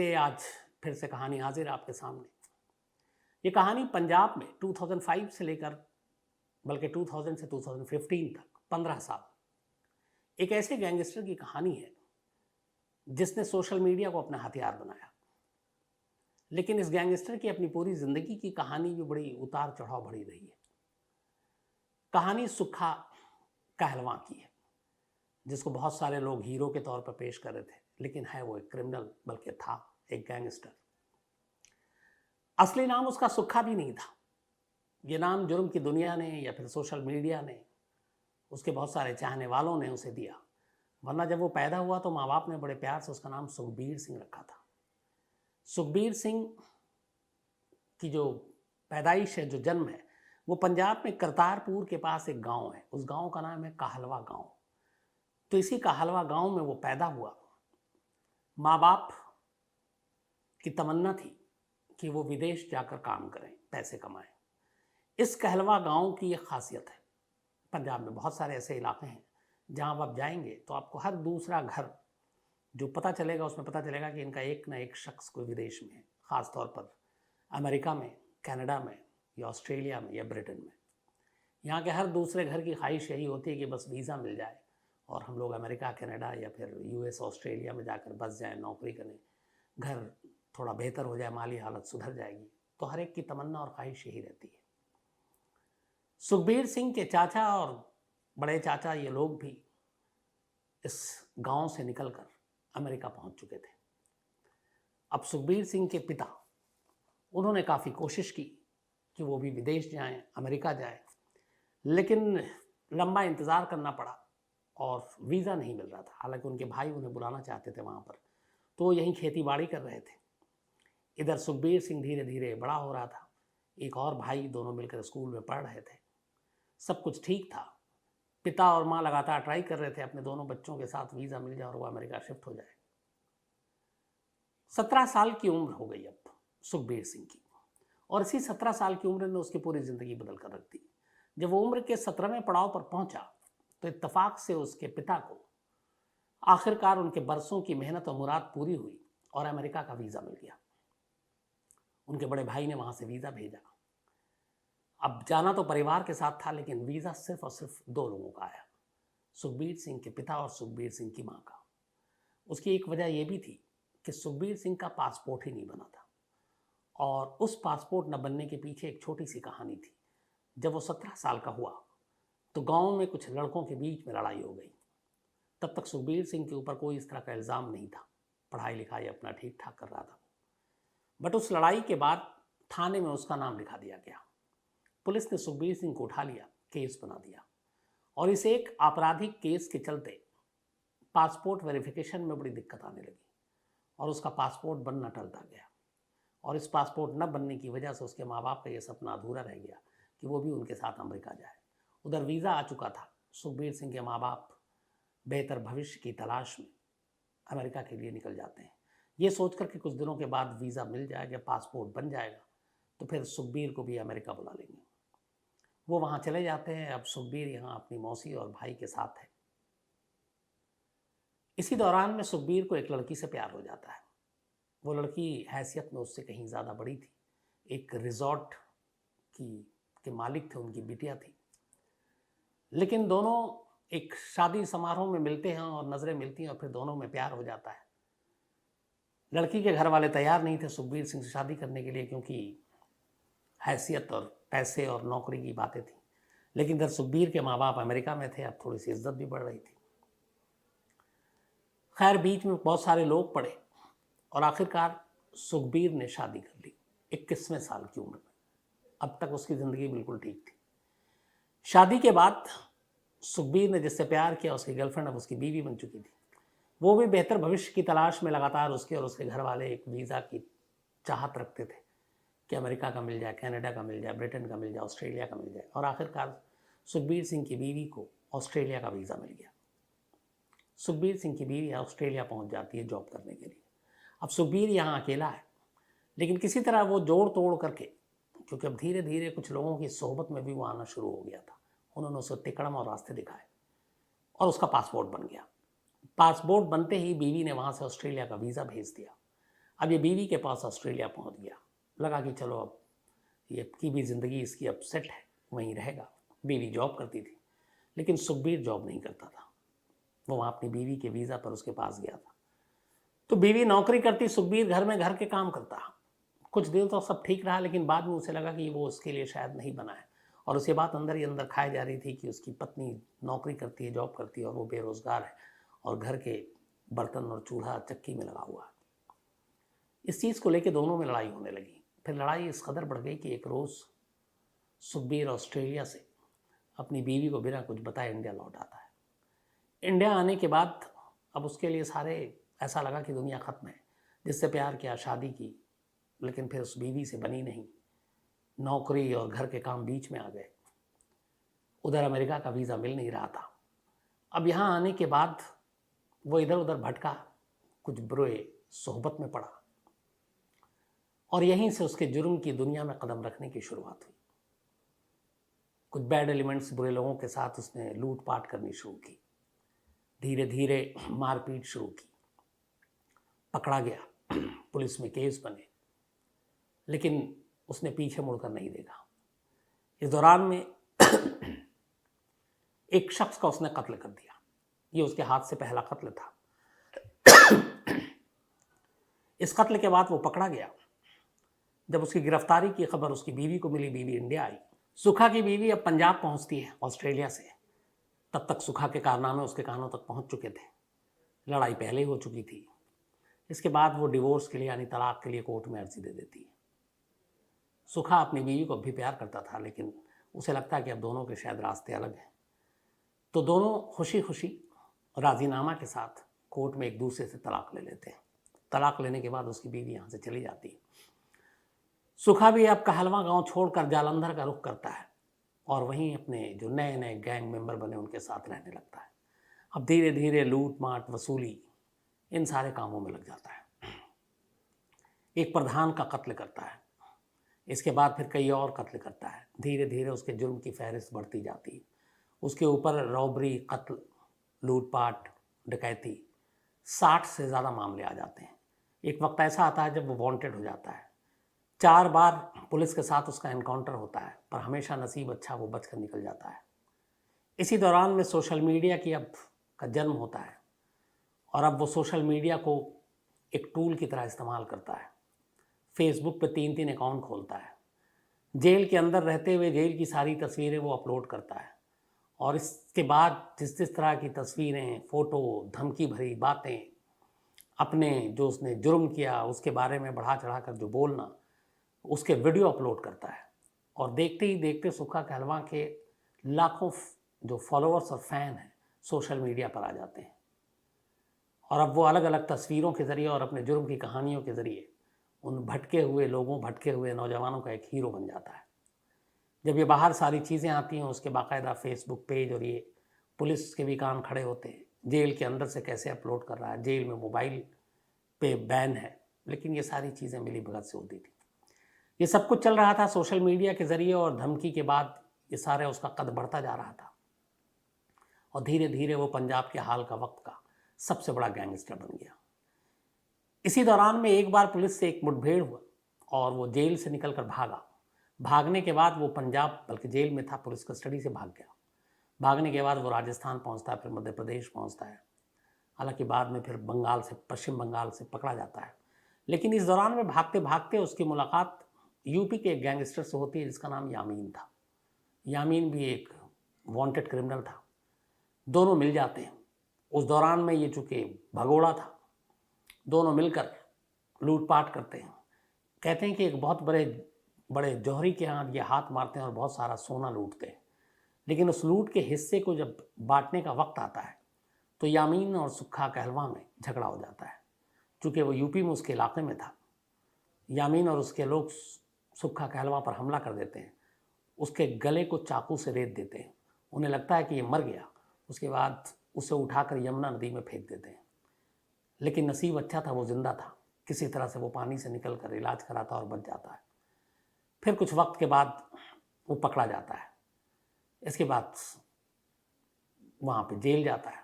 इसलिए आज फिर से कहानी हाजिर है आपके सामने। ये कहानी पंजाब में 2005 से लेकर बल्कि 2000 से 2015 तक 15 साल एक ऐसे गैंगस्टर की कहानी है जिसने सोशल मीडिया को अपना हथियार बनाया। लेकिन इस गैंगस्टर की अपनी पूरी जिंदगी की कहानी भी बड़ी उतार चढ़ाव भरी रही है। कहानी सुक्खा कहलवां की है, जिसको बहुत सारे लोग हीरो के तौर पर पेश कर रहे थे, लेकिन है वो एक क्रिमिनल, बल्कि था एक गैंगस्टर। असली नाम उसका सुक्खा भी नहीं था। ये नाम जुर्म की दुनिया ने या फिर सोशल मीडिया ने, उसके बहुत सारे चाहने वालों ने उसे दिया। वरना जब वो पैदा हुआ तो माँ बाप ने बड़े प्यार से उसका नाम सुखबीर सिंह रखा था। सुखबीर सिंह की जो पैदाइश है, जो जन्म है, वो पंजाब में करतारपुर के पास एक गांव है। उस गांव का नाम है कहलवा गांव। तो इसी कहलवा गांव में वो पैदा हुआ। माँ बाप की तमन्ना थी कि वो विदेश जाकर काम करें, पैसे कमाएं। इस कहलवा गांव की एक खासियत है, पंजाब में बहुत सारे ऐसे इलाके हैं जहां आप जाएंगे तो आपको हर दूसरा घर जो पता चलेगा, उसमें पता चलेगा कि इनका एक ना एक शख्स कोई विदेश में है, ख़ास तौर पर अमेरिका में, कनाडा में या ऑस्ट्रेलिया में या ब्रिटेन में। यहाँ के हर दूसरे घर की ख्वाहिश यही होती है कि बस वीज़ा मिल जाए और हम लोग अमेरिका, कनाडा या फिर यूएस, ऑस्ट्रेलिया में जाकर बस जाएं, नौकरी करें, घर थोड़ा बेहतर हो जाए, माली हालत सुधर जाएगी। तो हर एक की तमन्ना और ख्वाहिश यही रहती है। सुखबीर सिंह के चाचा और बड़े चाचा, ये लोग भी इस गांव से निकलकर अमेरिका पहुंच चुके थे। अब सुखबीर सिंह के पिता, उन्होंने काफ़ी कोशिश की कि वो भी विदेश जाएं, अमेरिका जाएं, लेकिन लंबा इंतज़ार करना पड़ा और वीज़ा नहीं मिल रहा था। हालांकि उनके भाई उन्हें बुलाना चाहते थे वहाँ पर, तो वो यहीं खेती बाड़ी कर रहे थे। इधर सुखबीर सिंह धीरे धीरे बड़ा हो रहा था। एक और भाई, दोनों मिलकर स्कूल में पढ़ रहे थे। सब कुछ ठीक था। पिता और माँ लगातार ट्राई कर रहे थे अपने दोनों बच्चों के साथ वीज़ा मिल जाए और वो अमेरिका शिफ्ट हो जाए। 17 साल की उम्र हो गई अब सुखबीर सिंह की, और इसी 17 साल की उम्र ने उसकी पूरी ज़िंदगी बदल कर रख दी। जब वो उम्र के 17वें पड़ाव पर पहुंचा तो इत्तेफाक से उसके पिता को आखिरकार उनके बरसों की मेहनत और मुराद पूरी हुई और अमेरिका का वीज़ा मिल गया। उनके बड़े भाई ने वहाँ से वीज़ा भेजा। अब जाना तो परिवार के साथ था, लेकिन वीज़ा सिर्फ और सिर्फ 2 लोगों का आया, सुखबीर सिंह के पिता और सुखबीर सिंह की माँ का। उसकी एक वजह यह भी थी कि सुखबीर सिंह का पासपोर्ट ही नहीं बना था, और उस पासपोर्ट न बनने के पीछे एक छोटी सी कहानी थी। जब वो 17 साल का हुआ तो गांव में कुछ लड़कों के बीच में लड़ाई हो गई। तब तक सुखबीर सिंह के ऊपर कोई इस तरह का इल्ज़ाम नहीं था, पढ़ाई लिखाई अपना ठीक ठाक कर रहा था। बट उस लड़ाई के बाद थाने में उसका नाम लिखा दिया गया। पुलिस ने सुखबीर सिंह को उठा लिया, केस बना दिया, और इस एक आपराधिक केस के चलते पासपोर्ट वेरिफिकेशन में बड़ी दिक्कत आने लगी और उसका पासपोर्ट बनना टलता गया। और इस पासपोर्ट न बनने की वजह से उसके माँ बाप का ये सपना अधूरा रह गया कि वो भी उनके साथ अमेरिका जाए। उधर वीज़ा आ चुका था। सुखबीर सिंह के माँ बाप बेहतर भविष्य की तलाश में अमेरिका के लिए निकल जाते हैं, ये सोचकर कि कुछ दिनों के बाद वीज़ा मिल जाएगा, पासपोर्ट बन जाएगा, तो फिर सुखबीर को भी अमेरिका बुला लेंगे। वो वहाँ चले जाते हैं। अब सुखबीर यहाँ अपनी मौसी और भाई के साथ है। इसी दौरान में सुखबीर को एक लड़की से प्यार हो जाता है। वो लड़की हैसियत में उससे कहीं ज़्यादा बड़ी थी। एक रिजॉर्ट के मालिक थे, उनकी बिटिया थी। लेकिन दोनों एक शादी समारोह में मिलते हैं और नज़रें मिलती हैं और फिर दोनों में प्यार हो जाता है। लड़की के घर वाले तैयार नहीं थे सुखबीर सिंह से शादी करने के लिए, क्योंकि हैसियत और पैसे और नौकरी की बातें थी। लेकिन इधर सुखबीर के माँ बाप अमेरिका में थे, अब थोड़ी सी इज्जत भी बढ़ रही थी। खैर, बीच में बहुत सारे लोग पड़े और आखिरकार सुखबीर ने शादी कर ली 21वें साल की उम्र में। अब तक उसकी ज़िंदगी बिल्कुल ठीक थी। शादी के बाद सुखबीर ने जिससे प्यार किया, उसकी गर्लफ्रेंड अब उसकी बीवी बन चुकी थी। वो भी बेहतर भविष्य की तलाश में लगातार उसके और उसके घर वाले एक वीज़ा की चाहत रखते थे कि अमेरिका का मिल जाए, कनाडा का मिल जाए, ब्रिटेन का मिल जाए, ऑस्ट्रेलिया का मिल जाए। और आखिरकार सुखबीर सिंह की बीवी को ऑस्ट्रेलिया का वीज़ा मिल गया। सुखबीर सिंह की बीवी ऑस्ट्रेलिया पहुंच जाती है जॉब करने के लिए। अब सुखबीर यहाँ अकेला है, लेकिन किसी तरह वो जोड़ तोड़ करके, क्योंकि अब धीरे धीरे कुछ लोगों की सोहबत में भी वो आना शुरू हो गया था, उन्होंने उसे तिकड़म और रास्ते दिखाए और उसका पासपोर्ट बन गया। पासपोर्ट बनते ही बीवी ने वहाँ से ऑस्ट्रेलिया का वीज़ा भेज दिया। अब ये बीवी के पास ऑस्ट्रेलिया पहुंच गया, लगा कि चलो अब ये की भी ज़िंदगी इसकी अब सेट है, वहीं रहेगा। बीवी जॉब करती थी, लेकिन सुखबीर जॉब नहीं करता था। वो वहाँ अपनी बीवी के वीज़ा पर उसके पास गया था। तो बीवी नौकरी करती, सुखबीर घर में घर के काम करता। कुछ दिन तो सब ठीक रहा, लेकिन बाद में उसे लगा कि वो उसके लिए शायद नहीं बना है, और उसे बात अंदर ही अंदर खाई जा रही थी कि उसकी पत्नी नौकरी करती है, जॉब करती है, और वो बेरोज़गार है और घर के बर्तन और चूल्हा चक्की में लगा हुआ है। इस चीज़ को लेकर दोनों में लड़ाई होने लगी। फिर लड़ाई इस कदर बढ़ गई कि एक रोज़ सुखबीर ऑस्ट्रेलिया से अपनी बीवी को बिना कुछ बताए इंडिया लौट आता है। इंडिया आने के बाद अब उसके लिए सारे ऐसा लगा कि दुनिया ख़त्म है। जिससे प्यार किया, शादी की, लेकिन फिर उस बीवी से बनी नहीं। नौकरी और घर के काम बीच में आ गए। उधर अमेरिका का वीज़ा मिल नहीं रहा था। अब यहाँ आने के बाद वो इधर उधर भटका, कुछ बुरे सोहबत में पड़ा, और यहीं से उसके जुर्म की दुनिया में कदम रखने की शुरुआत हुई। कुछ बैड एलिमेंट्स, बुरे लोगों के साथ उसने लूट पाट करनी शुरू की। धीरे धीरे मारपीट शुरू की। पकड़ा गया, पुलिस में केस बने, लेकिन उसने पीछे मुड़कर नहीं देखा। इस दौरान में एक शख्स का उसने कत्ल कर दिया। ये उसके हाथ से पहला कत्ल था। इस कत्ल के बाद वो पकड़ा गया। जब उसकी गिरफ्तारी की खबर उसकी बीवी को मिली, बीवी इंडिया आई। सुखा की बीवी अब पंजाब पहुंचती है ऑस्ट्रेलिया से। तब तक सुखा के कारनामे उसके कानों तक पहुंच चुके थे। लड़ाई पहले ही हो चुकी थी। इसके बाद वो डिवोर्स के लिए यानी तलाक के लिए कोर्ट में अर्जी दे देती है। सुखा अपनी बीवी को भी प्यार करता था, लेकिन उसे लगता है कि अब दोनों के शायद रास्ते अलग हैं। तो दोनों खुशी खुशी राजीनामा के साथ कोर्ट में एक दूसरे से तलाक ले लेते हैं। तलाक लेने के बाद उसकी बीवी यहाँ से चली जाती है। सुखा भी अब कहलवा गांव छोड़कर जालंधर का रुख करता है और वहीं अपने जो नए नए गैंग मेंबर बने उनके साथ रहने लगता है। अब धीरे धीरे लूट माट, वसूली, इन सारे कामों में लग जाता है। एक प्रधान का कत्ल करता है, इसके बाद फिर कई और कत्ल करता है। धीरे धीरे उसके जुर्म की फहरिस्त बढ़ती जाती है। उसके ऊपर रॉबरी, कत्ल, लूटपाट, डकैती, 60 से ज़्यादा मामले आ जाते हैं। एक वक्त ऐसा आता है जब वो वांटेड हो जाता है। 4 बार पुलिस के साथ उसका एनकाउंटर होता है, पर हमेशा नसीब अच्छा, वो बचकर निकल जाता है। इसी दौरान में सोशल मीडिया की अब का जन्म होता है, और अब वो सोशल मीडिया को एक टूल की तरह इस्तेमाल करता है। फेसबुक पे 3-3 अकाउंट खोलता है। जेल के अंदर रहते हुए जेल की सारी तस्वीरें वो अपलोड करता है, और इसके बाद जिस जिस तरह की तस्वीरें, फ़ोटो, धमकी भरी बातें, अपने जो उसने जुर्म किया उसके बारे में बढ़ा चढ़ा कर जो बोलना, उसके वीडियो अपलोड करता है। और देखते ही देखते सुखा कहलवा के लाखों जो फॉलोअर्स और फैन हैं सोशल मीडिया पर आ जाते हैं, और अब वो अलग अलग तस्वीरों के ज़रिए और अपने जुर्म की कहानियों के ज़रिए उन भटके हुए लोगों, भटके हुए नौजवानों का एक हीरो बन जाता है। जब ये बाहर सारी चीज़ें आती हैं, उसके बाकायदा फेसबुक पेज, और ये पुलिस के भी कान खड़े होते हैं। जेल के अंदर से कैसे अपलोड कर रहा है, जेल में मोबाइल पे बैन है, लेकिन ये सारी चीज़ें मिली भगत से होती थी। ये सब कुछ चल रहा था सोशल मीडिया के ज़रिए, और धमकी के बाद ये सारे उसका कद बढ़ता जा रहा था, और धीरे धीरे वो पंजाब के हाल का वक्त का सबसे बड़ा गैंगस्टर बन गया। इसी दौरान में एक बार पुलिस से एक मुठभेड़ हुआ और वो जेल से निकलकर भागा। भागने के बाद वो पंजाब, बल्कि जेल में था, पुलिस कस्टडी से भाग गया। भागने के बाद वो राजस्थान पहुंचता है, फिर मध्य प्रदेश पहुंचता है। हालांकि बाद में फिर बंगाल से, पश्चिम बंगाल से पकड़ा जाता है। लेकिन इस दौरान में भागते भागते उसकी मुलाकात यूपी के एक गैंगस्टर से होती है जिसका नाम यामीन था। यामीन भी एक वांटेड क्रिमिनल था। दोनों मिल जाते हैं। उस दौरान में ये चूँकि भगोड़ा था, दोनों मिलकर लूटपाट करते हैं। कहते हैं कि एक बहुत बड़े बड़े जौहरी के यहाँ ये हाथ मारते हैं और बहुत सारा सोना लूटते हैं। लेकिन उस लूट के हिस्से को जब बांटने का वक्त आता है तो यामीन और सुखा कहलवा में झगड़ा हो जाता है। चूँकि वो यूपी में उसके इलाके में था, यामीन और उसके लोग सुखा कहलवा पर हमला कर देते हैं। उसके गले को चाकू से रेत देते हैं। उन्हें लगता है कि ये मर गया। उसके बाद उसे उठाकर यमुना नदी में फेंक देते हैं। लेकिन नसीब अच्छा था, वो जिंदा था। किसी तरह से वो पानी से निकल कर इलाज कराता और बच जाता है। फिर कुछ वक्त के बाद वो पकड़ा जाता है। इसके बाद वहाँ पे जेल जाता है।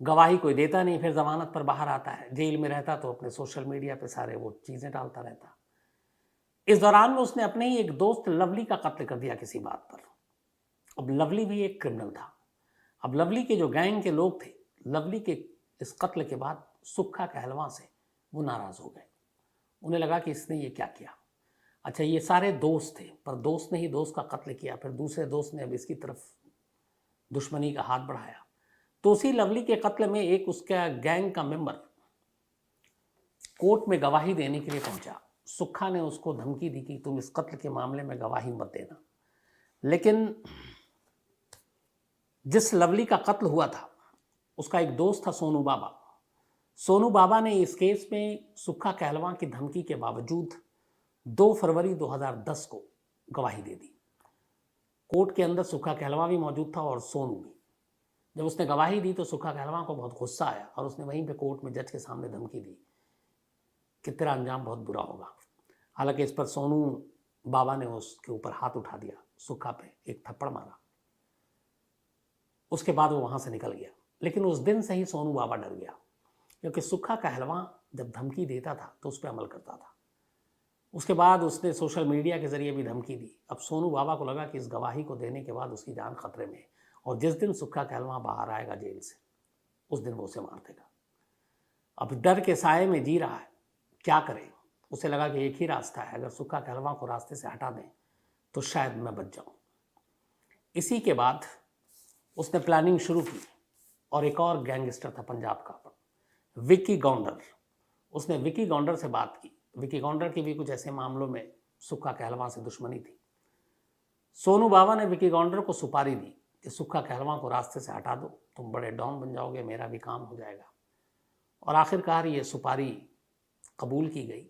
गवाही कोई देता नहीं, फिर जमानत पर बाहर आता है, जेल में रहता तो अपने सोशल मीडिया पे सारे वो चीज़ें डालता रहता। इस दौरान में उसने अपने ही एक दोस्त लवली का कत्ल कर दिया किसी बात पर। अब लवली भी एक क्रिमिनल था। अब लवली के जो गैंग के लोग थे, लवली के इस कत्ल के बाद सुक्खा कहलवां से वो नाराज़ हो गए। उन्हें लगा कि इसने ये क्या किया। अच्छा, ये सारे दोस्त थे, पर दोस्त ने ही दोस्त का कत्ल किया, फिर दूसरे दोस्त ने अब इसकी तरफ दुश्मनी का हाथ बढ़ाया। तो उसी लवली के कत्ल में एक उसका गैंग का मेंबर कोर्ट में गवाही देने के लिए पहुंचा। सुक्खा ने उसको धमकी दी कि तुम इस कत्ल के मामले में गवाही मत देना। लेकिन जिस लवली का कत्ल हुआ था उसका एक दोस्त था सोनू बाबा। सोनू बाबा ने इस केस में सुक्खा कहलवां की धमकी के बावजूद 2 फरवरी 2010 को गवाही दे दी। कोर्ट के अंदर सुक्खा कहलवां भी मौजूद था और सोनू भी। जब उसने गवाही दी तो सुक्खा कहलवां को बहुत गुस्सा आया और उसने वहीं पे कोर्ट में जज के सामने धमकी दी कि तेरा अंजाम बहुत बुरा होगा। हालांकि इस पर सोनू बाबा ने उसके ऊपर हाथ उठा दिया, सुक्खा पे एक थप्पड़ मारा। उसके बाद वो वहाँ से निकल गया। लेकिन उस दिन से ही सोनू बाबा डर गया, क्योंकि सुक्खा कहलवां जब धमकी देता था तो उस पर अमल करता था। उसके बाद उसने सोशल मीडिया के जरिए भी धमकी दी। अब सोनू बाबा को लगा कि इस गवाही को देने के बाद उसकी जान खतरे में है और जिस दिन सुक्खा कहलवां बाहर आएगा जेल से, उस दिन वो उसे मार देगा। अब डर के साए में जी रहा है, क्या करे। उसे लगा कि एक ही रास्ता है, अगर सुक्खा कहलवां को रास्ते से हटा दें तो शायद मैं बच जाऊं। इसी के बाद उसने प्लानिंग शुरू की और एक और गैंगस्टर था पंजाब का, विक्की गौंडर। उसने विक्की गौंडर से बात की। विक्की गौंडर की भी कुछ ऐसे मामलों में सुक्खा कहलवां से दुश्मनी थी। सोनू बाबा ने विक्की गौंडर को सुपारी दी कि सुक्खा कहलवां को रास्ते से हटा दो, तुम बड़े डॉन बन जाओगे, मेरा भी काम हो जाएगा। और आखिरकार ये सुपारी कबूल की गई।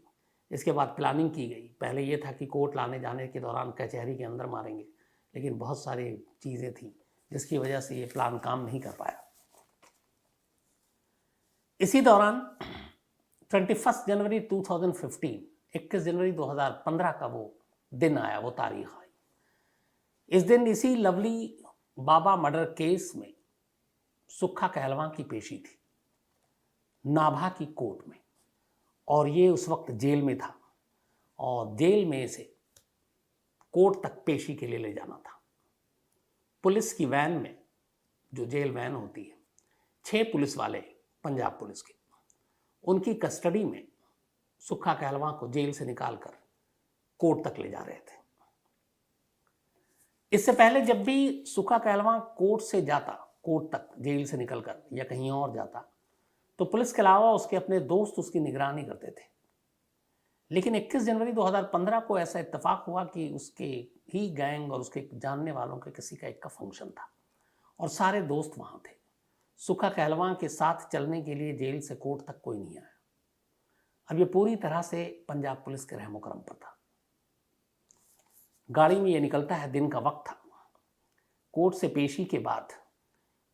इसके बाद प्लानिंग की गई। पहले ये था कि कोर्ट लाने जाने के दौरान कचहरी के अंदर मारेंगे, लेकिन बहुत सारी चीज़ें थी जिसकी वजह से ये प्लान काम नहीं कर पाया। इसी दौरान 21 जनवरी 2015, 21 जनवरी 2015 का वो दिन आया, वो तारीख आई। इस दिन इसी लवली बाबा मर्डर केस में सुक्खा कहलवां की पेशी थी नाभा की कोर्ट में, और ये उस वक्त जेल में था और जेल में से कोर्ट तक पेशी के लिए ले जाना था। पुलिस की वैन में, जो जेल वैन होती है, 6 पुलिस वाले पंजाब पुलिस के, उनकी कस्टडी में सुक्खा कहलवां को जेल से निकालकर कोर्ट तक ले जा रहे थे। इससे पहले जब भी सुक्खा कहलवां कोर्ट से जाता, कोर्ट तक जेल से निकलकर या कहीं और जाता, तो पुलिस के अलावा उसके अपने दोस्त उसकी निगरानी करते थे। लेकिन 21 जनवरी 2015 को ऐसा इत्तेफाक हुआ कि उसके ही गैंग और उसके जानने वालों के किसी का एक का फंक्शन था और सारे दोस्त वहां थे। सुक्खा कहलवां के साथ चलने के लिए जेल से कोर्ट तक कोई नहीं आया। अब ये पूरी तरह से पंजाब पुलिस के रहमो करम पर था। गाड़ी में ये निकलता है, दिन का वक्त था। कोर्ट से पेशी के बाद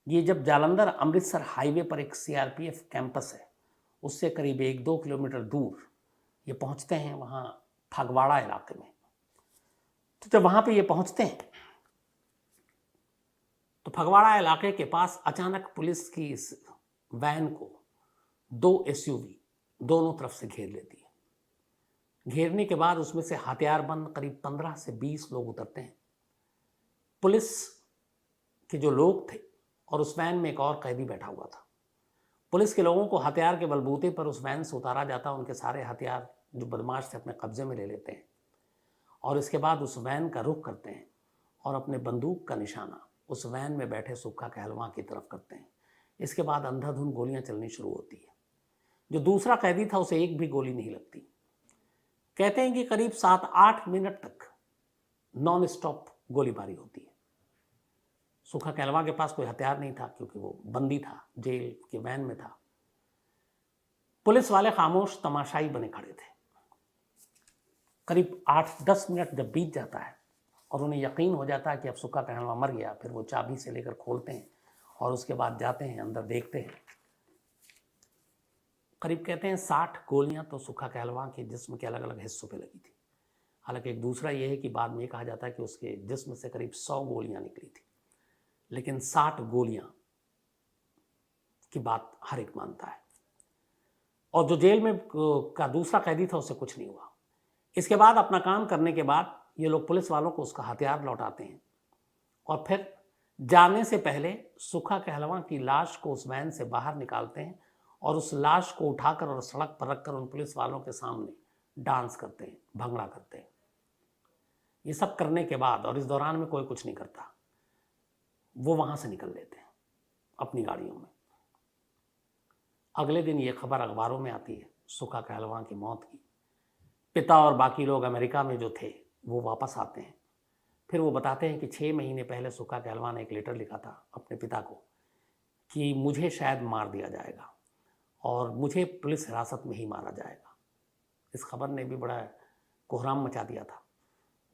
ये जब जालंधर अमृतसर हाईवे पर एक CRPF कैंपस है, उससे करीब 1-2 किलोमीटर दूर ये पहुंचते हैं, वहाँ फगवाड़ा इलाके में। तो जब वहाँ पे ये पहुंचते हैं तो फगवाड़ा इलाके के पास अचानक पुलिस की इस वैन को 2 SUV दोनों तरफ से घेर लेती है। घेरने के बाद उसमें से हथियारबंद करीब 15 से 20 लोग उतरते हैं। पुलिस के जो लोग थे और उस वैन में एक और कैदी बैठा हुआ था। पुलिस के लोगों को हथियार के बलबूते पर उस वैन से उतारा जाता, उनके सारे हथियार जो बदमाश थे अपने कब्जे में ले लेते हैं और इसके बाद उस वैन का रुख करते हैं और अपने बंदूक का निशाना उस वैन में बैठे सुक्खा कहलवां की तरफ करते हैं। इसके बाद अंधाधुंध गोलियां चलनी शुरू होती है। जो दूसरा कैदी था उसे एक भी गोली नहीं लगती। कहते हैं कि करीब 7-8 मिनट तक नॉन स्टॉप गोलीबारी होती है। सुक्खा कहलवां के पास कोई हथियार नहीं था क्योंकि वो बंदी था, जेल के वैन में था। पुलिस वाले खामोश तमाशाई बने खड़े थे। करीब 8-10 मिनट जब बीत जाता है और उन्हें यकीन हो जाता है कि अब सुक्खा कहलवां मर गया, फिर वो चाबी से लेकर खोलते हैं और उसके बाद जाते हैं अंदर, देखते हैं। करीब कहते हैं 60 गोलियां तो सुक्खा कहलवां के जिस्म के अलग अलग हिस्सों पे लगी थी। हालांकि एक दूसरा ये है कि बाद में कहा जाता है कि उसके जिस्म से करीब 100 गोलियां निकली थी, लेकिन 60 गोलियां की बात हर एक मानता है। और जो जेल में का दूसरा कैदी था उससे कुछ नहीं हुआ। इसके बाद अपना काम करने के बाद ये लोग पुलिस वालों को उसका हथियार लौटाते हैं और फिर जाने से पहले सुखा कहलवां की लाश को उस वैन से बाहर निकालते हैं और उस लाश को उठाकर और सड़क पर रखकर उन पुलिस वालों के सामने डांस करते हैं, भंगड़ा करते हैं। ये सब करने के बाद और इस दौरान में कोई कुछ नहीं करता, वो वहां से निकल लेते हैं अपनी गाड़ियों में। अगले दिन ये खबर अखबारों में आती है सुखा कहलवां की मौत की। पिता और बाकी लोग अमेरिका में जो थे वो वापस आते हैं। फिर वो बताते हैं कि 6 महीने पहले सुखा कहलवां ने एक लेटर लिखा था अपने पिता को कि मुझे शायद मार दिया जाएगा और मुझे पुलिस हिरासत में ही मारा जाएगा। इस खबर ने भी बड़ा कोहराम मचा दिया था।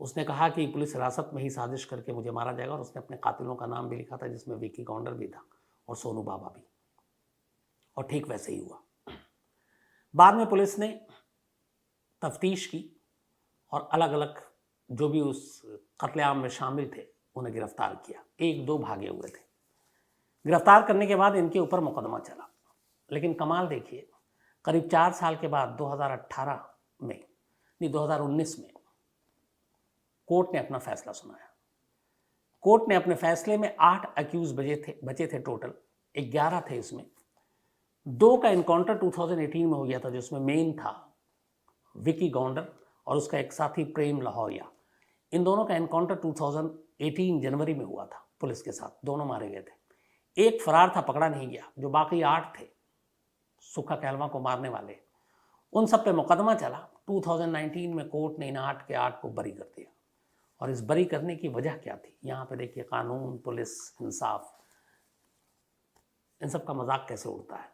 उसने कहा कि पुलिस हिरासत में ही साजिश करके मुझे मारा जाएगा और उसने अपने कातिलों का नाम भी लिखा था, जिसमें विकी गौंडर भी था और सोनू बाबा भी। और ठीक वैसे ही हुआ। बाद में पुलिस ने तफ्तीश की और अलग अलग जो भी उस कत्लेआम में शामिल थे उन्हें गिरफ्तार किया। 1-2 भागे हुए थे। गिरफ्तार करने के बाद इनके ऊपर मुकदमा चला। लेकिन कमाल देखिए, करीब 4 साल के बाद 2019 में कोर्ट ने अपना फैसला सुनाया। कोर्ट ने अपने फैसले में 8 अक्यूज बचे थे टोटल, 11 थे। इसमें 2 का इनकाउंटर 2018 में हो गया था, जिसमें मेन था विकी गौंडर और उसका एक साथी प्रेम लाहौरिया। इन दोनों का एनकाउंटर 2018 जनवरी में हुआ था पुलिस के साथ, दोनों मारे गए थे। एक फरार था, पकड़ा नहीं गया। जो बाकी 8 थे सुखा कहलवां को मारने वाले, उन सब पे मुकदमा चला। 2019 में कोर्ट ने इन 8 के 8 को बरी कर दिया। और इस बरी करने की वजह क्या थी? यहाँ पे देखिए, कानून, पुलिस, इंसाफ, इन सब का मजाक कैसे उड़ता है।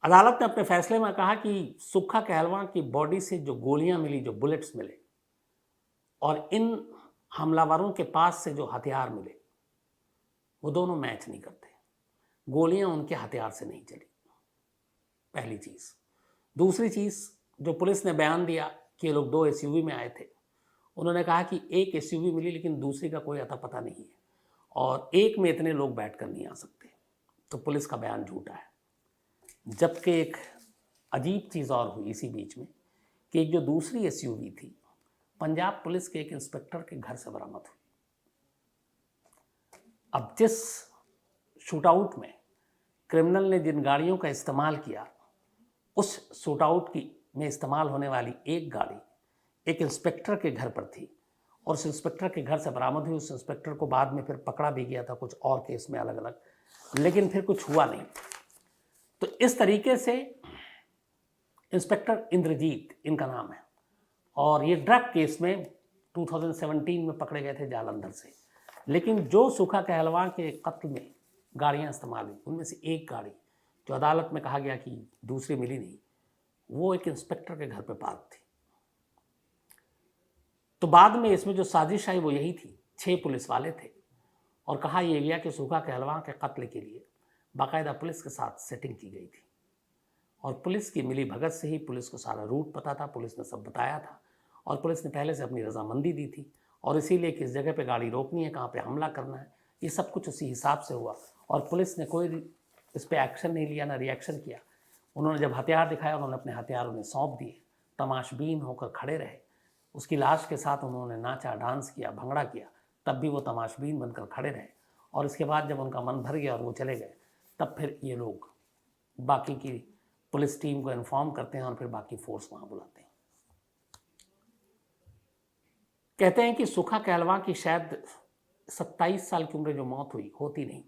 अदालत ने अपने फैसले में कहा कि सुखा कहलवां की बॉडी से जो गोलियां मिली, जो बुलेट्स मिले, और इन हमलावरों के पास से जो हथियार मिले, वो दोनों मैच नहीं करते। गोलियां उनके हथियार से नहीं चली, पहली चीज। दूसरी चीज, जो पुलिस ने बयान दिया कि ये लोग 2 एसयूवी में आए थे, उन्होंने कहा कि एक एसयूवी मिली लेकिन दूसरी का कोई अता पता नहीं है और एक में इतने लोग बैठकर नहीं आ सकते। तो पुलिस का बयान झूठा है। जबकि एक अजीब चीज़ और हुई इसी बीच में कि एक जो दूसरी एसयूवी थी, पंजाब पुलिस के एक इंस्पेक्टर के घर से बरामद हुई। अब जिस शूटआउट में क्रिमिनल ने जिन गाड़ियों का इस्तेमाल किया, उस शूटआउट की में इस्तेमाल होने वाली एक गाड़ी एक इंस्पेक्टर के घर पर थी और उस इंस्पेक्टर के घर से बरामद हुई। उस इंस्पेक्टर को बाद में फिर पकड़ा भी गया था कुछ और केस में अलग अलग, लेकिन फिर कुछ हुआ नहीं। तो इस तरीके से इंस्पेक्टर इंद्रजीत इनका नाम है और ये ड्रग केस में 2017 में पकड़े गए थे जालंधर से। लेकिन जो सुखा कहलवां के कत्ल में गाड़ियां इस्तेमाल हुई, उनमें से एक गाड़ी जो अदालत में कहा गया कि दूसरी मिली नहीं, वो एक इंस्पेक्टर के घर पे पार्क थी। तो बाद में इसमें जो साजिश आई वो यही थी। 6 पुलिस वाले थे और कहा यह गया कि सुखा कहलवां के कत्ल के लिए बाकायदा पुलिस के साथ सेटिंग की गई थी और पुलिस की मिली भगत से ही पुलिस को सारा रूट पता था, पुलिस ने सब बताया था और पुलिस ने पहले से अपनी रजामंदी दी थी और इसीलिए किस जगह पे गाड़ी रोकनी है, कहाँ पे हमला करना है, ये सब कुछ उसी हिसाब से हुआ और पुलिस ने कोई इस पर एक्शन नहीं लिया, ना रिएक्शन किया। उन्होंने जब हथियार दिखाया, उन्होंने अपने हथियार उन्हें सौंप दिए, तमाशबीन होकर खड़े रहे। उसकी लाश के साथ उन्होंने नाचा, डांस किया, भंगड़ा किया, तब भी वो तमाशबीन बनकर खड़े रहे। और इसके बाद जब उनका मन भर गया और वो चले गए, तब फिर ये लोग बाकी की पुलिस टीम को इन्फॉर्म करते हैं और फिर बाकी फोर्स वहाँ बुलाते हैं। कहते हैं कि सुखा कहलवां की शायद 27 साल की उम्र जो मौत हुई होती नहीं,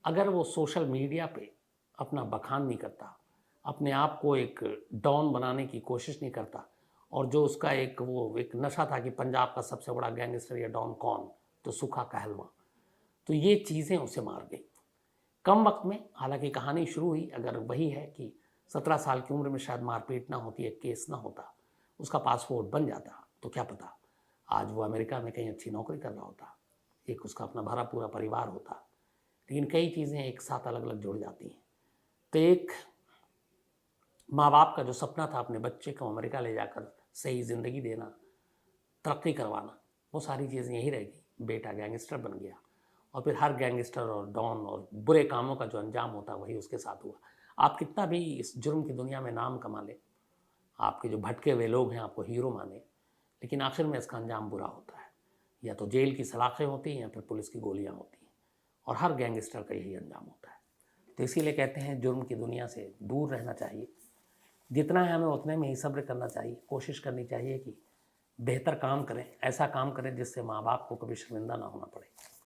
अगर वो सोशल मीडिया पे अपना बखान नहीं करता, अपने आप को एक डॉन बनाने की कोशिश नहीं करता, और जो उसका एक नशा था कि पंजाब का सबसे बड़ा गैंगस्टर या डॉन कौन, तो सुखा कहलवां, तो ये चीज़ें उसे मार गई कम वक्त में। हालांकि कहानी शुरू हुई अगर वही है कि 17 साल की उम्र में शायद मारपीट ना होती, एक केस ना होता, उसका पासपोर्ट बन जाता, तो क्या पता आज वो अमेरिका में कहीं अच्छी नौकरी कर रहा होता, एक उसका अपना भरा पूरा परिवार होता। लेकिन कई चीज़ें एक साथ अलग अलग जुड़ जाती हैं। तो एक माँ बाप का जो सपना था अपने बच्चे को अमेरिका ले जाकर सही ज़िंदगी देना, तरक्की करवाना, वो सारी चीज़ें यही रह गई। बेटा गैंगस्टर बन गया और फिर हर गैंगस्टर और डॉन और बुरे कामों का जो अंजाम होता है वही उसके साथ हुआ। आप कितना भी इस जुर्म की दुनिया में नाम कमा लें, आपके जो भटके हुए लोग हैं आपको हीरो माने, लेकिन आखिर में इसका अंजाम बुरा होता है। या तो जेल की सलाखें होती हैं या फिर पुलिस की गोलियां होती हैं, और हर गैंगस्टर का यही अंजाम होता है। तो इसीलिए कहते हैं जुर्म की दुनिया से दूर रहना चाहिए। जितना है हमें उतने में ही सब्र करना चाहिए। कोशिश करनी चाहिए कि बेहतर काम करें, ऐसा काम करें जिससे माँ बाप को कभी शर्मिंदा ना होना पड़े।